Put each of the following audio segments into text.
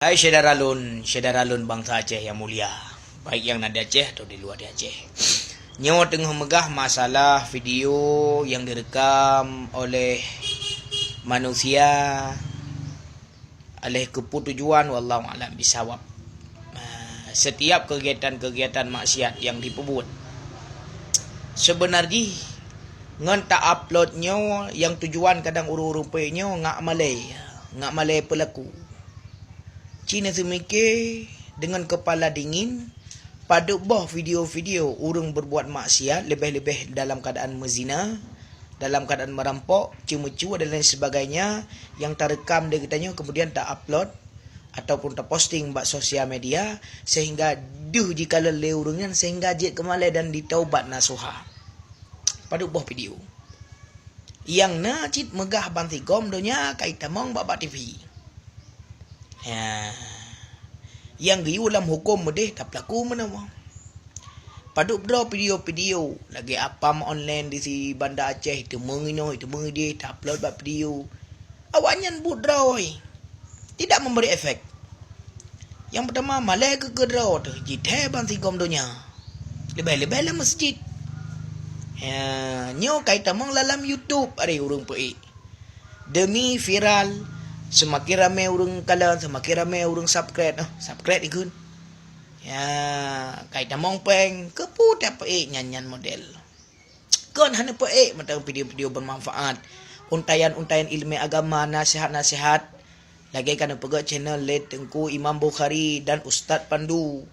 Hai saudara lun bangsa Aceh yang mulia, baik yang ada Aceh atau di luar di Aceh. Nyo tengah megah masalah video yang direkam oleh manusia oleh keputujuan wallahu alam bisawab. Setiap kegiatan-kegiatan maksiat yang diperbuat sebenarnya ngan tak uploadnya yang tujuan kadang urung-urung penyo ngak malai pelaku. Cina semikir dengan kepala dingin pada bah video-video orang berbuat maksiat, lebih-lebih dalam keadaan mezina, dalam keadaan merampok, cuma-cuma dan lain sebagainya yang terekam dia katanya kemudian tak upload ataupun tak posting buat sosial media sehingga jika leleh urangnya sehingga jik kemalai dan ditaubat nasuha. Pada bah video. Yang najid megah bantigom donya kaitamong baba TV. Ya. Yang giu dalam hukum modeh tak pelaku mana wah. Paduk bro video-video lagi apa online di si Banda Aceh itu mengino itu mengide tak upload buat video. Awaknya but draw tidak memberi efek. Yang pertama malai ke draw tu jithe bantigom donya. Lebih-lebih dalam masjid. Ya, nyo kaitamong dalam YouTube ada urang pei. Demi viral semakin ramai orang kalah, semakin ramai orang subscribe. Subscribe ikut. Ya, kaitan mong peng kepu apa nyanyian model. Kon hanya pe macam video-video bermanfaat. Untayan-untayan ilmu agama, nasihat-nasihat. Lagi kan pegak channel Let Tengku Imam Bukhari dan Ustaz Pandu.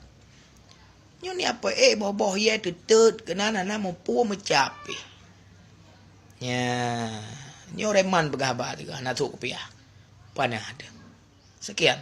Nyo ni apa boh-boh ye tutut kena nana mampu mencapai. Ya, nyo reman begahaba juga nak tu kopiah. Panah ada. Sekian.